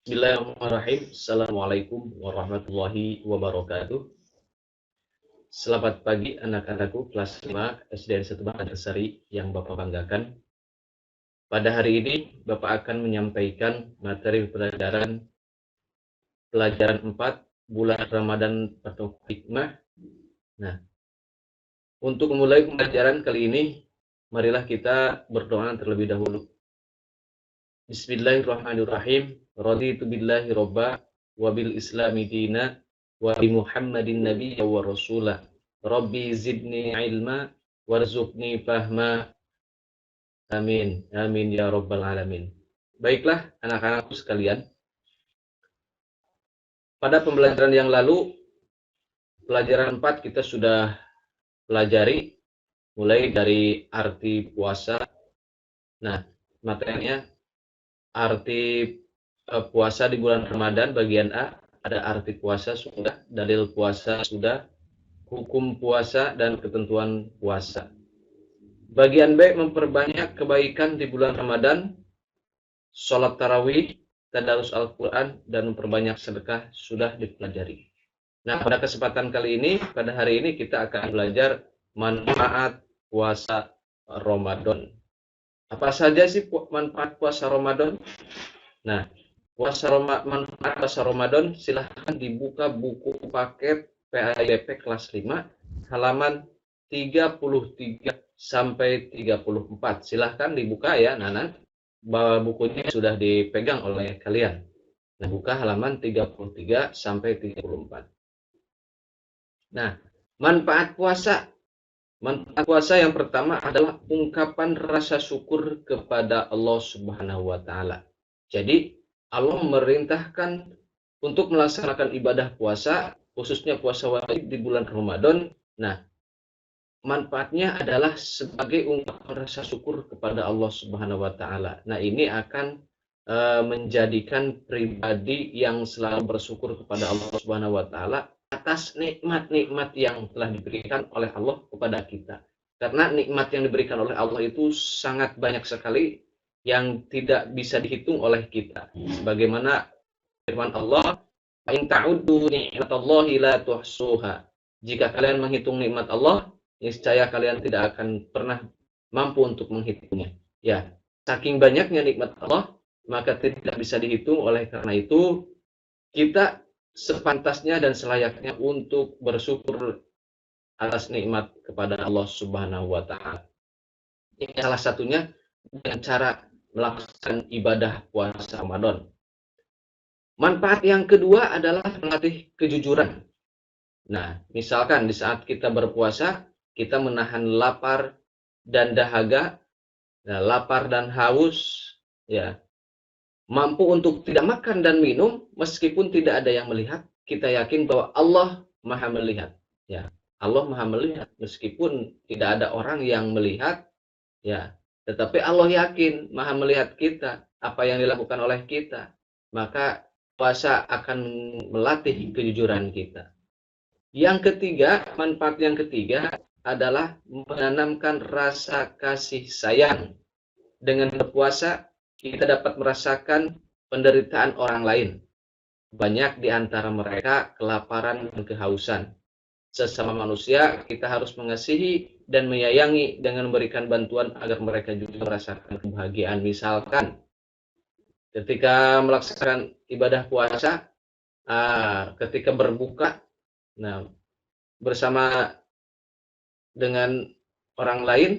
Bismillahirrahmanirrahim. Assalamualaikum warahmatullahi wabarakatuh. Selamat pagi anak-anakku kelas 5 SDN 1 Bangarsari yang Bapak banggakan. Pada hari ini Bapak akan menyampaikan materi pelajaran 4 bulan Ramadan penuh hikmah. Nah, untuk memulai pembelajaran kali ini, marilah kita berdoa terlebih dahulu. Bismillahirrahmanirrahim. Raditu billahi robba wa bil islami dina wa bi Muhammadin nabiyya wa rasulah. Rabbi zidni ilma warzuqni fahma. Amin. Amin ya rabbal alamin. Baiklah anak-anakku sekalian. Pada pembelajaran yang lalu, pelajaran 4 kita sudah pelajari mulai dari arti puasa. Nah, materinya arti puasa di bulan Ramadan bagian A, ada arti puasa sudah, dalil puasa sudah, hukum puasa dan ketentuan puasa. Bagian B, memperbanyak kebaikan di bulan Ramadan, sholat tarawih, tadarus Al-Quran, dan memperbanyak sedekah sudah dipelajari. Nah, pada kesempatan kali ini, pada hari ini kita akan belajar manfaat puasa Ramadan. Apa saja sih manfaat puasa Ramadan? Nah, manfaat puasa Ramadan silahkan dibuka buku paket PAIBP kelas 5 halaman 33 sampai 34. Silahkan dibuka ya, Nana. Bahwa bukunya sudah dipegang oleh kalian. Nah, buka halaman 33 sampai 34. Nah, manfaat puasa. Manfaat puasa yang pertama adalah ungkapan rasa syukur kepada Allah Subhanahu wa taala. Jadi, Allah memerintahkan untuk melaksanakan ibadah puasa, khususnya puasa wajib di bulan Ramadan. Nah, manfaatnya adalah sebagai ungkapan rasa syukur kepada Allah Subhanahu wa taala. Nah, ini akan menjadikan pribadi yang selalu bersyukur kepada Allah Subhanahu wa taala atas nikmat-nikmat yang telah diberikan oleh Allah kepada kita. Karena nikmat yang diberikan oleh Allah itu sangat banyak sekali yang tidak bisa dihitung oleh kita. Sebagaimana firman Allah, "In ta'uddu ni'matallahi la tuhsuha." Jika kalian menghitung nikmat Allah, niscaya kalian tidak akan pernah mampu untuk menghitungnya. Ya, saking banyaknya nikmat Allah, maka tidak bisa dihitung. Oleh karena itu, kita sepantasnya dan selayaknya untuk bersyukur atas nikmat kepada Allah Subhanahu wa taala. Ini salah satunya dengan cara melakukan ibadah puasa Ramadan. Manfaat yang kedua adalah melatih kejujuran. Nah, misalkan di saat kita berpuasa, kita menahan lapar dan dahaga, lapar dan haus, ya, mampu untuk tidak makan dan minum meskipun tidak ada yang melihat. Kita yakin bahwa Allah Maha melihat, ya. Allah Maha melihat meskipun tidak ada orang yang melihat, ya. Tetapi Allah yakin Maha melihat kita, apa yang dilakukan oleh kita. Maka puasa akan melatih kejujuran kita. Yang ketiga, manfaat yang ketiga adalah menanamkan rasa kasih sayang. Dengan berpuasa, kita dapat merasakan penderitaan orang lain. Banyak di antara mereka kelaparan dan kehausan. Sesama manusia, kita harus mengasihi dan menyayangi dengan memberikan bantuan agar mereka juga merasakan kebahagiaan. Misalkan, ketika melaksanakan ibadah puasa, ketika berbuka, nah, bersama dengan orang lain,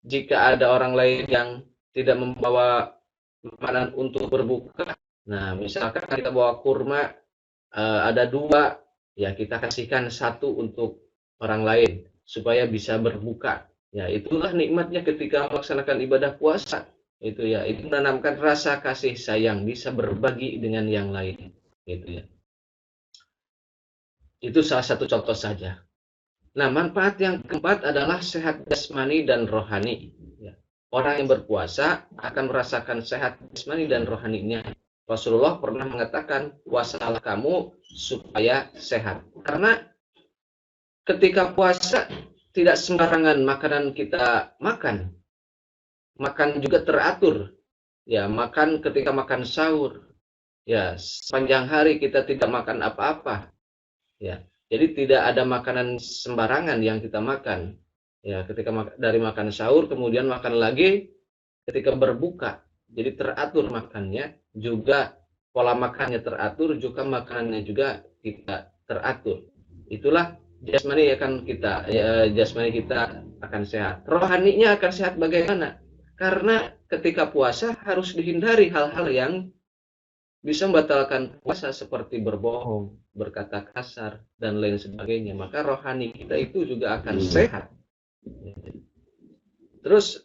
jika ada orang lain yang tidak membawa makanan untuk berbuka, nah misalkan kita bawa kurma, ada 2, ya kita kasihkan 1 untuk orang lain supaya bisa berbuka. Ya, itulah nikmatnya ketika melaksanakan ibadah puasa. Itu ya, itu menanamkan rasa kasih sayang, bisa berbagi dengan yang lain, gitu ya. Itu salah satu contoh saja. Nah, manfaat yang keempat adalah sehat jasmani dan rohani. Ya. Orang yang berpuasa akan merasakan sehat jasmani dan rohaninya. Rasulullah pernah mengatakan, puasalah kamu supaya sehat. Karena ketika puasa tidak sembarangan makanan kita makan. Makan juga teratur. Ya, makan ketika makan sahur. Ya, sepanjang hari kita tidak makan apa-apa. Ya, jadi tidak ada makanan sembarangan yang kita makan. Ya, ketika dari makan sahur kemudian makan lagi ketika berbuka. Jadi teratur makannya, juga pola makannya teratur, juga makanannya juga kita teratur. Itulah jasmani akan kita, ya, jasmani kita akan sehat. Rohaninya akan sehat bagaimana? Karena ketika puasa harus dihindari hal-hal yang bisa membatalkan puasa seperti berbohong, berkata kasar, dan lain sebagainya. Maka rohani kita itu juga akan sehat. Terus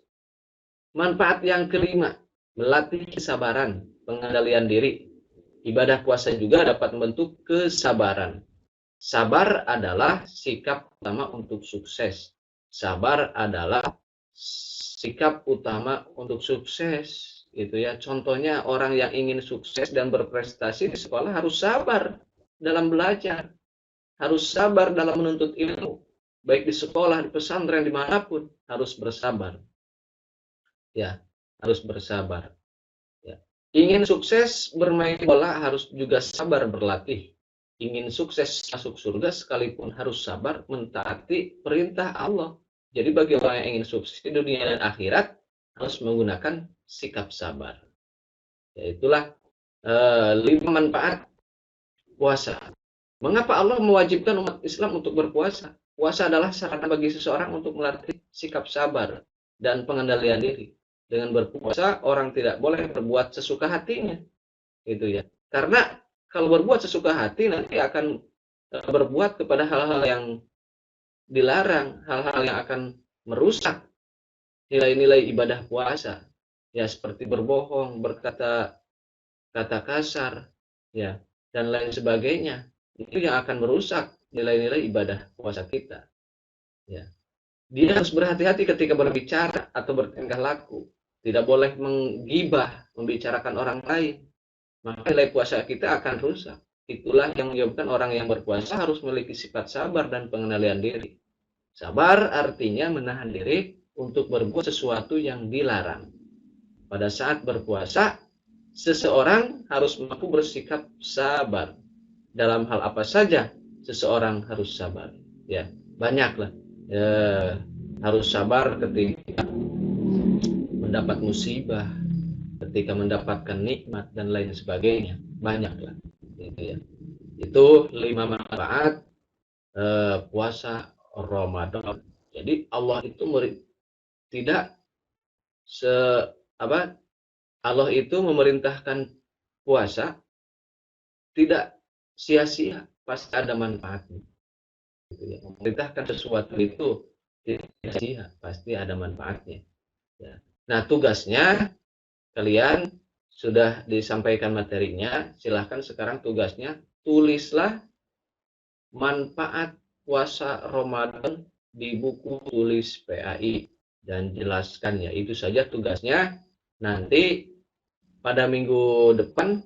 manfaat yang kelima, melatih kesabaran, pengendalian diri. Ibadah puasa juga dapat membentuk kesabaran. Sabar adalah sikap utama untuk sukses. Sabar adalah sikap utama untuk sukses. Gitu ya. Contohnya orang yang ingin sukses dan berprestasi di sekolah harus sabar dalam belajar, harus sabar dalam menuntut ilmu, baik di sekolah, di pesantren, dimanapun harus bersabar. Ya, harus bersabar. Ya. Ingin sukses bermain bola harus juga sabar berlatih. Ingin sukses masuk surga sekalipun harus sabar mentaati perintah Allah. Jadi bagi orang yang ingin sukses di dunia dan akhirat harus menggunakan sikap sabar. Yaitulah 5 manfaat puasa. Mengapa Allah mewajibkan umat Islam untuk berpuasa? Puasa adalah sarana bagi seseorang untuk melatih sikap sabar dan pengendalian diri. Dengan berpuasa, orang tidak boleh berbuat sesuka hatinya. Gitu ya. Karena kalau berbuat sesuka hati nanti akan berbuat kepada hal-hal yang dilarang, hal-hal yang akan merusak nilai-nilai ibadah puasa. Ya, seperti berbohong, berkata kata kasar, ya, dan lain sebagainya. Itu yang akan merusak nilai-nilai ibadah puasa kita. Ya. Dia harus berhati-hati ketika berbicara atau bertingkah laku. Tidak boleh menggibah, membicarakan orang lain. Maka nilai puasa kita akan rusak. Itulah yang menyebabkan orang yang berpuasa harus memiliki sifat sabar dan pengendalian diri. Sabar artinya menahan diri untuk berbuat sesuatu yang dilarang. Pada saat berpuasa, seseorang harus mampu bersikap sabar. Dalam hal apa saja seseorang harus sabar. Ya, banyaklah. Harus sabar ketika mendapat musibah, ketika mendapatkan nikmat dan lain sebagainya. Banyaklah. Gitu ya. Itu 5 manfaat puasa Ramadan. Jadi Allah itu tidak Allah itu memerintahkan puasa tidak sia-sia, pasti ada manfaatnya. Gitu ya. Memerintahkan sesuatu itu tidak sia-sia, pasti ada manfaatnya. Ya. Nah, tugasnya kalian sudah disampaikan materinya, silahkan sekarang tugasnya tulislah manfaat puasa Ramadan di buku tulis PAI dan jelaskannya. Itu saja tugasnya. Nanti pada minggu depan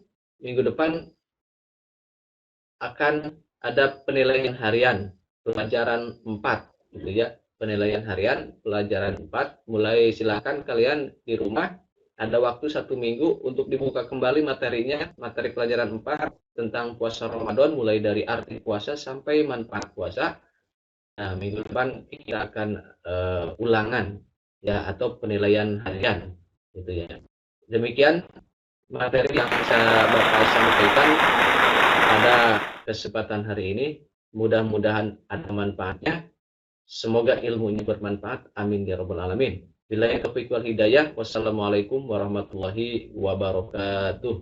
akan ada penilaian harian pelajaran 4 gitu ya. Penilaian harian pelajaran 4, mulai silahkan kalian di rumah ada waktu 1 minggu untuk dibuka kembali materinya, materi pelajaran 4 tentang puasa Ramadan, mulai dari arti puasa sampai manfaat puasa. Nah, minggu depan kita akan ulangan ya, atau penilaian harian gitu ya. Demikian materi yang bisa Bapak sampaikan pada kesempatan hari ini. Mudah-mudahan ada manfaatnya. Semoga ilmu ini bermanfaat. Amin ya rabbal alamin. Billahi taufiq wal hidayah. Wassalamualaikum warahmatullahi wabarakatuh.